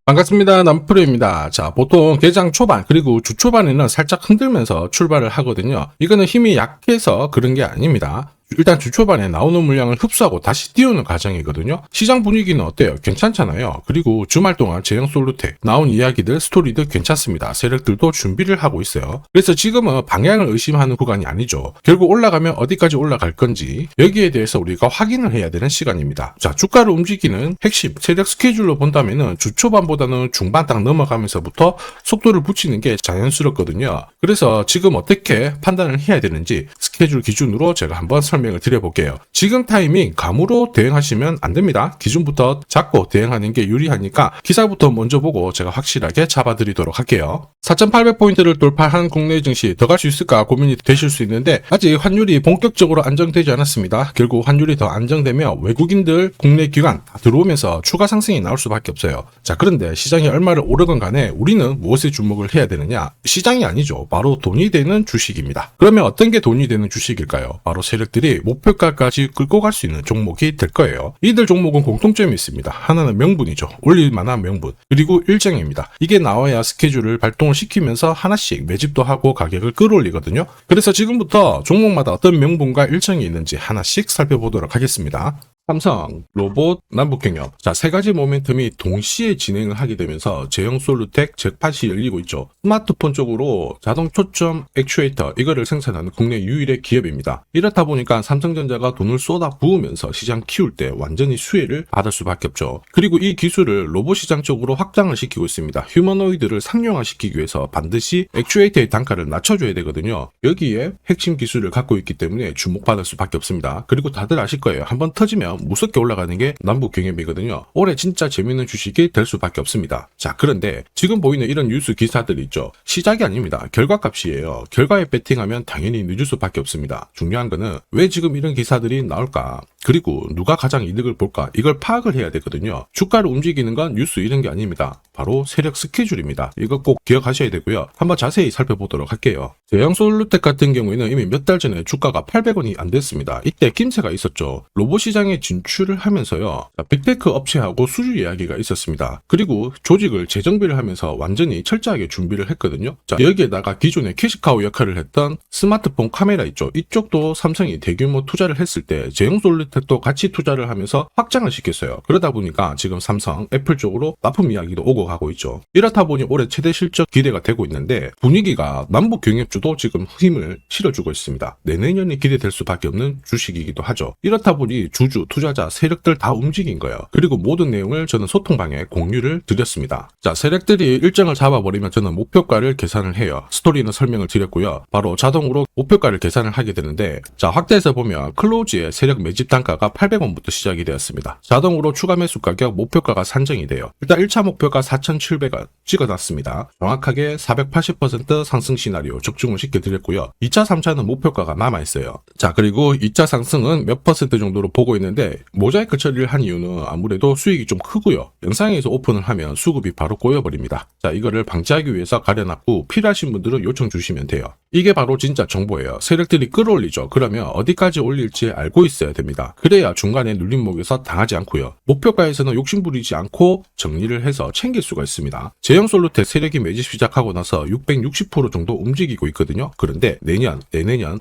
반갑습니다. 남프로입니다. 자, 보통 개장 초반 그리고 주 초반에는 살짝 흔들면서 출발을 하거든요. 이거는 힘이 약해서 그런 게 아닙니다. 일단 주 초반에 나오는 물량을 흡수하고 다시 띄우는 과정이거든요. 시장 분위기는 어때요? 괜찮잖아요. 그리고 주말 동안 제형 솔루텍 나온 이야기들 스토리들 괜찮습니다. 세력들도 준비를 하고 있어요. 그래서 지금은 방향을 의심하는 구간이 아니죠. 결국 올라가면 어디까지 올라갈 건지 여기에 대해서 우리가 확인을 해야 되는 시간입니다. 자, 주가를 움직이는 핵심 세력 스케줄로 본다면은 주 초반보다는 중반 딱 넘어가면서부터 속도를 붙이는 게 자연스럽거든요. 그래서 지금 어떻게 판단을 해야 되는지 스케줄 기준으로 제가 한번 설명을 드려볼게요. 지금 타이밍 감으로 대응하시면 안 됩니다. 기준부터 잡고 대응하는 게 유리하니까 기사부터 먼저 보고 제가 확실하게 잡아드리도록 할게요. 4,800포인트를 돌파한 국내 증시 더 갈 수 있을까 고민이 되실 수 있는데 아직 환율이 본격적으로 안정되지 않았습니다. 결국 환율이 더 안정되면 외국인들 국내 기관 다 들어오면서 추가 상승이 나올 수밖에 없어요. 자, 그런데 시장이 얼마를 오르건 간에 우리는 무엇에 주목을 해야 되느냐? 시장이 아니죠. 바로 돈이 되는 주식입니다. 그러면 어떤 게 돈이 되는 주식일까요? 바로 세력들이 목표가까지 끌고 갈 수 있는 종목이 될 거예요. 이들 종목은 공통점이 있습니다. 하나는 명분이죠. 올릴 만한 명분. 그리고 일정입니다. 이게 나와야 스케줄을 발동을 시키면서 하나씩 매집도 하고 가격을 끌어올리거든요. 그래서 지금부터 종목마다 어떤 명분과 일정이 있는지 하나씩 살펴보도록 하겠습니다. 삼성, 로봇, 남북경협. 자, 세 가지 모멘텀이 동시에 진행을 하게 되면서 제형 솔루텍 잭팟이 열리고 있죠. 스마트폰 쪽으로 자동 초점 액추에이터 이거를 생산하는 국내 유일의 기업입니다. 이렇다 보니까 삼성전자가 돈을 쏟아 부으면서 시장 키울 때 완전히 수혜를 받을 수밖에 없죠. 그리고 이 기술을 로봇 시장 쪽으로 확장을 시키고 있습니다. 휴머노이드를 상용화시키기 위해서 반드시 액추에이터의 단가를 낮춰줘야 되거든요. 여기에 핵심 기술을 갖고 있기 때문에 주목받을 수밖에 없습니다. 그리고 다들 아실 거예요. 한번 터지면 무섭게 올라가는 게 남북경협이거든요. 올해 진짜 재밌는 주식이 될 수밖에 없습니다. 자, 그런데 지금 보이는 이런 뉴스 기사들이 있죠. 시작이 아닙니다. 결과값이에요. 결과에 배팅하면 당연히 늦을 수밖에 없습니다. 중요한 거는 왜 지금 이런 기사들이 나올까? 그리고 누가 가장 이득을 볼까? 이걸 파악을 해야 되거든요. 주가를 움직이는 건 뉴스 이런 게 아닙니다. 바로 세력 스케줄입니다. 이거 꼭 기억하셔야 되고요. 한번 자세히 살펴보도록 할게요. 제형 솔루텍 같은 경우에는 이미 몇 달 전에 주가가 800원이 안 됐습니다. 이때 김새가 있었죠. 로봇 시장에 진출을 하면서요. 빅테크 업체하고 수주 이야기가 있었습니다. 그리고 조직을 재정비를 하면서 완전히 철저하게 준비를 했거든요. 자, 여기에다가 기존의 캐시카우 역할을 했던 스마트폰 카메라 있죠. 이쪽도 삼성이 대규모 투자를 했을 때 제형 솔루텍도 같이 투자를 하면서 확장을 시켰어요. 그러다 보니까 지금 삼성, 애플 쪽으로 납품 이야기도 오고 가고 있죠. 이렇다 보니 올해 최대 실적 기대가 되고 있는데 분위기가 남북 경협주도 지금 힘을 실어주고 있습니다. 내년이 기대될 수밖에 없는 주식이기도 하죠. 이렇다 보니 주주, 투자자, 세력들 다 움직인 거예요. 그리고 모든 내용을 저는 소통방에 공유를 드렸습니다. 자, 세력들이 일정을 잡아버리면 저는 목표가를 계산을 해요. 스토리는 설명을 드렸고요. 바로 자동으로 목표가를 계산을 하게 되는데 자, 확대해서 보면 클로즈의 세력 매집 단가가 800원부터 시작이 되었습니다. 자동으로 추가 매수 가격 목표가가 산정이 돼요. 일단 1차 목표가 4,700원 찍어놨습니다. 정확하게 480% 상승 시나리오 적중을 시켜드렸고요. 2차, 3차는 목표가가 남아있어요. 자, 그리고 2차 상승은 몇 퍼센트 정도로 보고 있는데 모자이크 처리를 한 이유는 아무래도 수익이 좀 크고요. 영상에서 오픈을 하면 수급이 바로 꼬여버립니다. 자, 이거를 방지하기 위해서 가려놨고 필요하신 분들은 요청 주시면 돼요. 이게 바로 진짜 정보예요. 세력들이 끌어올리죠. 그러면 어디까지 올릴지 알고 있어야 됩니다. 그래야 중간에 눌림목에서 당하지 않고요. 목표가에서는 욕심부리지 않고 정리를 해서 챙길 수가 있습니다. 제형 솔루텍 세력이 매집 시작하고 나서 660% 정도 움직이고 있거든요. 그런데 내년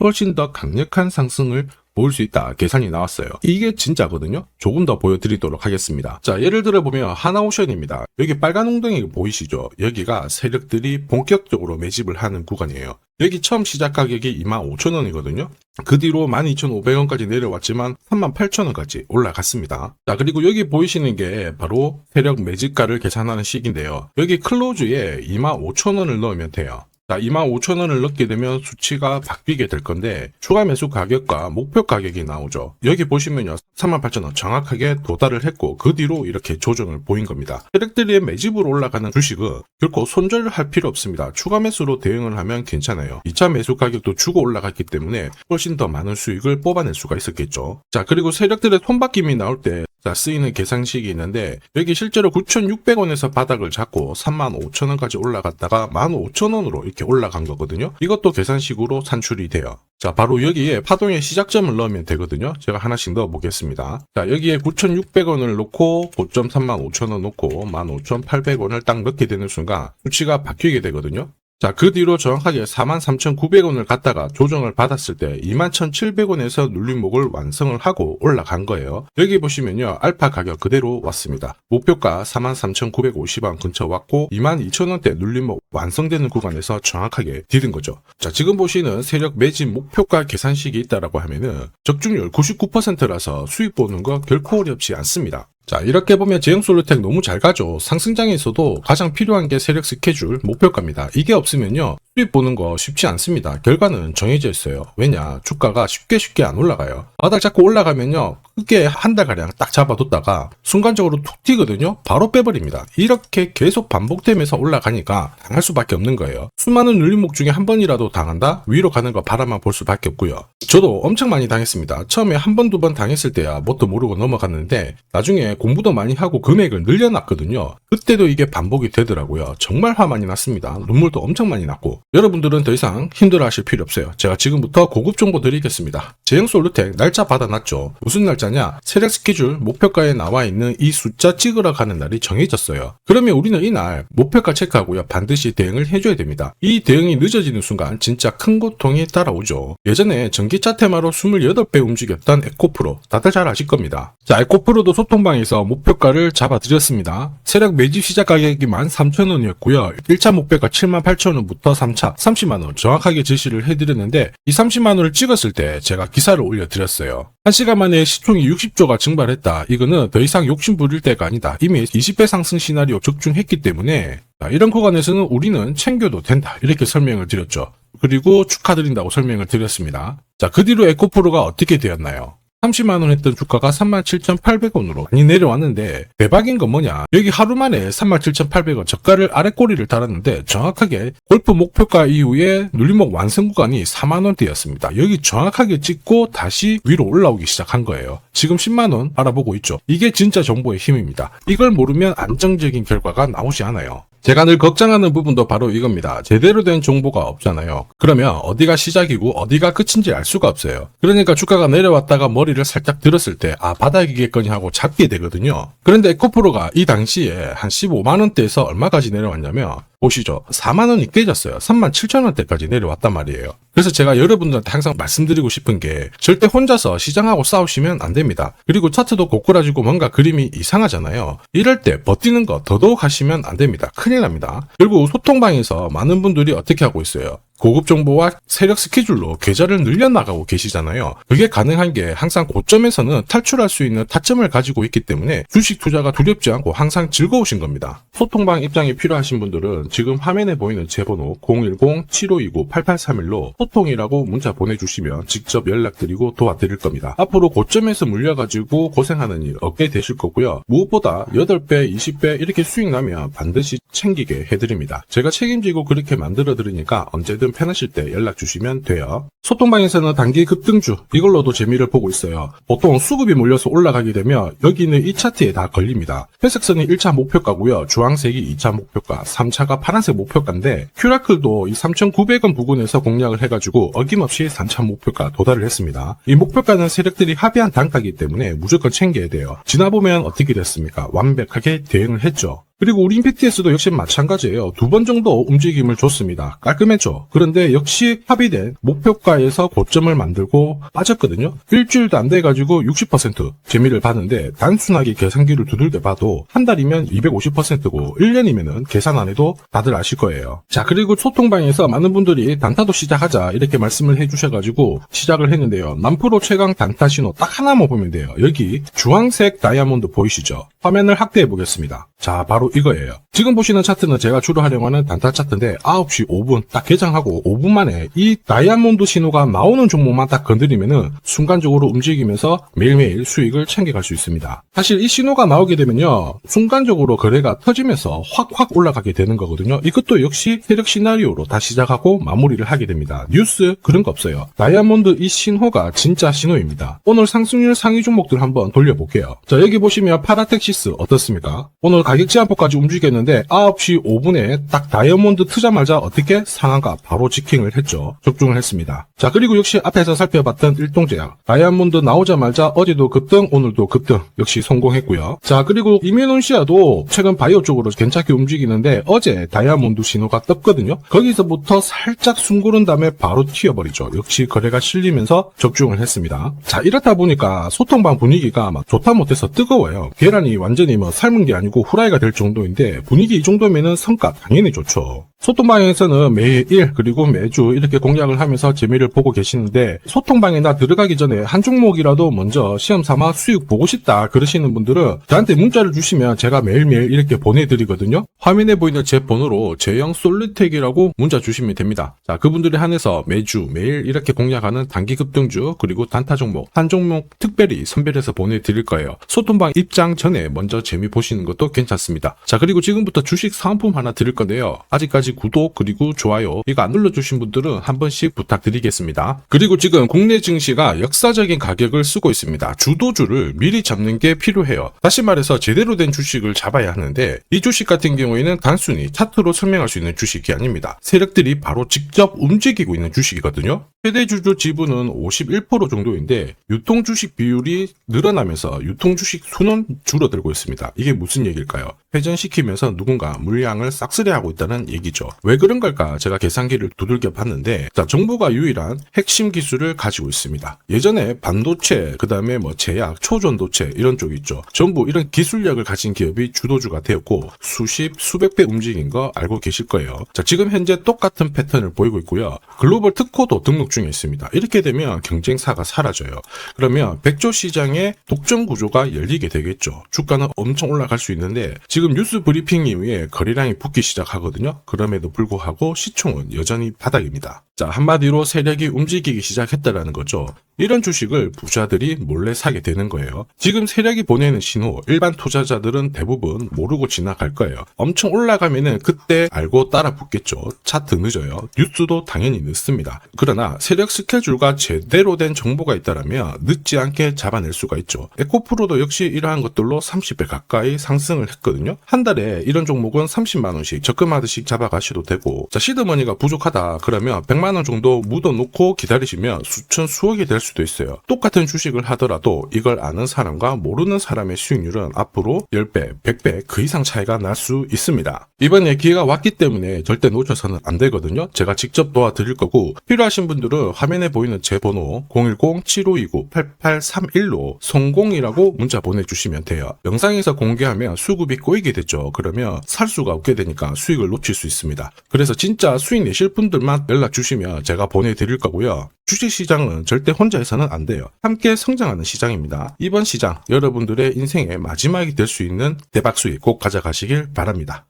훨씬 더 강력한 상승을 볼 수 있다 계산이 나왔어요. 이게 진짜거든요. 조금 더 보여드리도록 하겠습니다. 자, 예를 들어 보면 하나오션입니다. 여기 빨간 웅덩이 보이시죠? 여기가 세력들이 본격적으로 매집을 하는 구간이에요. 여기 처음 시작 가격이 25,000원이거든요. 그 뒤로 12,500원까지 내려왔지만 38,000원까지 올라갔습니다. 자, 그리고 여기 보이시는 게 바로 세력 매집가를 계산하는 식인데요. 여기 클로즈에 25,000원을 넣으면 돼요. 자, 25,000원을 넣게 되면 수치가 바뀌게 될 건데 추가 매수 가격과 목표 가격이 나오죠. 여기 보시면요. 38,000원 정확하게 도달을 했고 그 뒤로 이렇게 조정을 보인 겁니다. 세력들이 매집으로 올라가는 주식은 결코 손절을 할 필요 없습니다. 추가 매수로 대응을 하면 괜찮아요. 2차 매수 가격도 주고 올라갔기 때문에 훨씬 더 많은 수익을 뽑아낼 수가 있었겠죠. 자, 그리고 세력들의 손바뀜이 나올 때 자, 쓰이는 계산식이 있는데 여기 실제로 9,600원에서 바닥을 잡고 35,000원까지 올라갔다가 15,000원으로 이렇게 올라간 거거든요. 이것도 계산식으로 산출이 돼요. 자, 바로 여기에 파동의 시작점을 넣으면 되거든요. 제가 하나씩 넣어 보겠습니다. 자, 여기에 9,600원을 놓고 고점 35,000원 놓고 15,800원을 딱 넣게 되는 순간 수치가 바뀌게 되거든요. 자, 그 뒤로 정확하게 43,900원을 갖다가 조정을 받았을 때 21,700원에서 눌림목을 완성을 하고 올라간 거예요. 여기 보시면요, 알파 가격 그대로 왔습니다. 목표가 43,950원 근처 왔고 22,000원대 눌림목 완성되는 구간에서 정확하게 디딘 거죠. 자, 지금 보시는 세력 매집 목표가 계산식이 있다라고 하면은 적중률 99%라서 수익 보는 거 결코 어렵지 않습니다. 자, 이렇게 보면 제형솔루텍 너무 잘 가죠. 상승장에서도 가장 필요한 게 세력 스케줄, 목표가입니다. 이게 없으면요, 수익 보는 거 쉽지 않습니다. 결과는 정해져 있어요. 왜냐, 주가가 쉽게 안 올라가요. 바닥 잡고 올라가면요, 크게 한 달가량 딱 잡아뒀다가 순간적으로 툭 튀거든요. 바로 빼버립니다. 이렇게 계속 반복되면서 올라가니까 당할 수밖에 없는 거예요. 수많은 눌림목 중에 한 번이라도 당한다? 위로 가는 거 바라만 볼 수밖에 없고요. 저도 엄청 많이 당했습니다. 처음에 한 번, 두 번 당했을 때야 뭣도 모르고 넘어갔는데 나중에 공부도 많이 하고 금액을 늘려놨거든요. 그때도 이게 반복이 되더라고요. 정말 화 많이 났습니다. 눈물도 엄청 많이 났고. 여러분들은 더 이상 힘들어 하실 필요 없어요. 제가 지금부터 고급 정보 드리겠습니다. 제형솔루텍 날짜 받아놨죠. 무슨 날짜냐? 세력 스케줄 목표가에 나와 있는 이 숫자 찍으러 가는 날이 정해졌어요. 그러면 우리는 이날 목표가 체크하고요, 반드시 대응을 해줘야 됩니다. 이 대응이 늦어지는 순간 진짜 큰 고통이 따라오죠. 예전에 전기차 테마로 28배 움직였던 에코프로, 다들 잘 아실 겁니다. 자, 에코프로도 소통방에서 목표가를 잡아드렸습니다. 세력 매집 시작 가격이 13,000원이었고요. 1차 목표가 78,000원부터 3차 30만원 정확하게 제시를 해드렸는데 이 30만원을 찍었을 때 제가 기사를 올려드렸어요. 1시간 만에 시총이 60조가 증발했다. 이거는 더 이상 욕심 부릴 때가 아니다. 이미 20배 상승 시나리오 적중했기 때문에 이런 구간에서는 우리는 챙겨도 된다. 이렇게 설명을 드렸죠. 그리고 축하드린다고 설명을 드렸습니다. 자, 그 뒤로 에코프로가 어떻게 되었나요? 30만원 했던 주가가 37,800원으로 많이 내려왔는데 대박인 건 뭐냐, 여기 하루 만에 37,800원 저가를 아래꼬리를 달았는데 정확하게 골프 목표가 이후에 눌림목 완성 구간이 4만원대였습니다. 여기 정확하게 찍고 다시 위로 올라오기 시작한 거예요. 지금 10만원 알아보고 있죠. 이게 진짜 정보의 힘입니다. 이걸 모르면 안정적인 결과가 나오지 않아요. 제가 늘 걱정하는 부분도 바로 이겁니다. 제대로 된 정보가 없잖아요. 그러면 어디가 시작이고 어디가 끝인지 알 수가 없어요. 그러니까 주가가 내려왔다가 머리를 살짝 들었을 때 바닥이겠거니 하고 잡게 되거든요. 그런데 에코프로가 이 당시에 한 15만원대에서 얼마까지 내려왔냐면 보시죠. 4만원이 깨졌어요. 37,000원대까지 내려왔단 말이에요. 그래서 제가 여러분들한테 항상 말씀드리고 싶은 게 절대 혼자서 시장하고 싸우시면 안 됩니다. 그리고 차트도 고꾸라지고 뭔가 그림이 이상하잖아요. 이럴 때 버티는 거 더더욱 하시면 안 됩니다. 큰일 납니다. 결국 소통방에서 많은 분들이 어떻게 하고 있어요? 고급 정보와 세력 스케줄로 계좌를 늘려나가고 계시잖아요. 그게 가능한 게 항상 고점에서는 탈출할 수 있는 타점을 가지고 있기 때문에 주식 투자가 두렵지 않고 항상 즐거우신 겁니다. 소통방 입장이 필요하신 분들은 지금 화면에 보이는 제 번호 010-7529-8831로 소통이라고 문자 보내주시면 직접 연락드리고 도와드릴 겁니다. 앞으로 고점에서 물려가지고 고생하는 일 없게 되실 거고요. 무엇보다 8배, 20배 이렇게 수익 나면 반드시 챙기게 해드립니다. 제가 책임지고 그렇게 만들어 드리니까 언제든 편하실 때 연락 주시면 돼요. 소통방에서는 단기 급등주 이걸로도 재미를 보고 있어요. 보통 수급이 몰려서 올라가게 되면 여기 있는 이 차트에 다 걸립니다. 회색선이 1차 목표가고요. 주황색이 2차 목표가, 3차가 파란색 목표가인데 큐라클도 이 3,900원 부근에서 공략을 해가지고 어김없이 3차 목표가 도달을 했습니다. 이 목표가는 세력들이 합의한 단가이기 때문에 무조건 챙겨야 돼요. 지나보면 어떻게 됐습니까? 완벽하게 대응을 했죠. 그리고 우리 임팩트에서도 역시 마찬가지예요. 2번 정도 움직임을 줬습니다. 깔끔했죠. 그런데 역시 합의된 목표가에서 고점을 만들고 빠졌거든요. 일주일도 안 돼가지고 60% 재미를 봤는데 단순하게 계산기를 두들겨 봐도 한 달이면 250%고 1년이면은 계산 안 해도 다들 아실 거예요. 자, 그리고 소통방에서 많은 분들이 단타도 시작하자 이렇게 말씀을 해주셔가지고 시작을 했는데요. 남프로 최강 단타 신호 딱 하나만 보면 돼요. 여기 주황색 다이아몬드 보이시죠? 화면을 확대해 보겠습니다. 자, 바로 이거예요. 지금 보시는 차트는 제가 주로 활용하는 단타 차트인데 9시 5분 딱 개장하고 5분 만에 이 다이아몬드 신호가 나오는 종목만 딱 건드리면은 순간적으로 움직이면서 매일매일 수익을 챙겨갈 수 있습니다. 사실 이 신호가 나오게 되면요, 순간적으로 거래가 터지면서 확 올라가게 되는 거거든요. 이것도 역시 세력 시나리오로 다 시작하고 마무리를 하게 됩니다. 뉴스 그런 거 없어요. 다이아몬드 이 신호가 진짜 신호입니다. 오늘 상승률 상위 종목들 한번 돌려볼게요. 자, 여기 보시면 파라텍시스 어떻습니까? 오늘 가격 제한폭까지 움직였는데 9시 5분에 딱 다이아몬드 트자마자 어떻게 상한가 바로 직행을 했죠. 적중을 했습니다. 자, 그리고 역시 앞에서 살펴봤던 일동제약 다이아몬드 나오자마자 어제도 급등 오늘도 급등 역시 성공했고요. 자, 그리고 이메논시아도 최근 바이오 쪽으로 괜찮게 움직이는데 어제 다이아몬드 신호가 떴거든요. 거기서부터 살짝 숨 고른 다음에 바로 튀어버리죠. 역시 거래가 실리면서 적중을 했습니다. 자, 이렇다 보니까 소통방 분위기가 막 좋다 못해서 뜨거워요. 계란이 완전히 뭐 삶은 게 아니고 후라이가 될 정도인데 분위기 이 정도면은 성과 당연히 좋죠. 소통방에서는 매일 그리고 매주 이렇게 공략을 하면서 재미를 보고 계시는데 소통방에 나 들어가기 전에 한 종목이라도 먼저 시험 삼아 수익 보고 싶다 그러시는 분들은 저한테 문자를 주시면 제가 매일매일 이렇게 보내드리거든요. 화면에 보이는 제 번호로 제형 솔리텍이라고 문자 주시면 됩니다. 자, 그분들에 한해서 매주 매일 이렇게 공략하는 단기 급등주 그리고 단타 종목 한 종목 특별히 선별해서 보내드릴 거예요. 소통방 입장 전에 먼저 재미 보시는 것도 괜찮습니다. 자, 그리고 지금부터 주식 사은품 하나 드릴 건데요. 아직까지 구독 그리고 좋아요 이거 안 눌러주신 분들은 한 번씩 부탁드리겠습니다. 그리고 지금 국내 증시가 역사적인 가격을 쓰고 있습니다. 주도주를 미리 잡는 게 필요해요. 다시 말해서 제대로 된 주식을 잡아야 하는데 이 주식 같은 경우에는 단순히 차트로 설명할 수 있는 주식이 아닙니다. 세력들이 바로 직접 움직이고 있는 주식이거든요. 최대 주주 지분은 51% 정도인데 유통 주식 비율이 늘어나면서 유통 주식 수는 줄어들고 있습니다. 이게 무슨 얘기일까요? 회전시키면서 누군가 물량을 싹쓸이하고 있다는 얘기죠. 왜 그런 걸까? 제가 계산기를 두들겨 봤는데 자, 정부가 유일한 핵심 기술을 가지고 있습니다. 예전에 반도체, 그 다음에 뭐 제약, 초전도체 이런 쪽 있죠. 전부 이런 기술력을 가진 기업이 주도주가 되었고 수십, 수백 배 움직인 거 알고 계실 거예요. 자, 지금 현재 똑같은 패턴을 보이고 있고요. 글로벌 특허도 등록 중에 있습니다. 이렇게 되면 경쟁사가 사라져요. 그러면 백조 시장의 독점 구조가 열리게 되겠죠. 주가는 엄청 올라갈 수 있는데 지금 뉴스 브리핑 이후에 거래량이 붙기 시작하거든요. 그럼에도 불구하고 시총은 여전히 바닥입니다. 자, 한마디로 세력이 움직이기 시작했다라는 거죠. 이런 주식을 부자들이 몰래 사게 되는 거예요. 지금 세력이 보내는 신호 일반 투자자들은 대부분 모르고 지나갈 거예요. 엄청 올라가면은 그때 알고 따라 붙겠죠. 차트 늦어요. 뉴스도 당연히 늦습니다. 그러나 세력 스케줄과 제대로 된 정보가 있다라면 늦지 않게 잡아낼 수가 있죠. 에코프로도 역시 이러한 것들로 30배 가까이 상승을 했거든요. 한 달에 이런 종목은 30만 원씩 적금하듯이 잡아가셔도 되고, 자, 시드머니가 부족하다 그러면 100만 원 정도 묻어놓고 기다리시면 수천 수억이 될 수도 있어요. 똑같은 주식을 하더라도 이걸 아는 사람과 모르는 사람의 수익률은 앞으로 10배, 100배 그 이상 차이가 날 수 있습니다. 이번에 기회가 왔기 때문에 절대 놓쳐서는 안 되거든요. 제가 직접 도와드릴 거고 필요하신 분들은 화면에 보이는 제 번호 010-7529-8831로 성공이라고 문자 보내주시면 돼요. 영상에서 공개하면 수급이 꼬이게 되죠. 그러면 살 수가 없게 되니까 수익을 놓칠 수 있습니다. 그래서 진짜 수익 내실 분들만 연락 주시면 제가 보내드릴 거고요. 주식시장은 절대 혼자 해서는 안 돼요. 함께 성장하는 시장입니다. 이번 시장 여러분들의 인생의 마지막이 될 수 있는 대박 수익 꼭 가져가시길 바랍니다.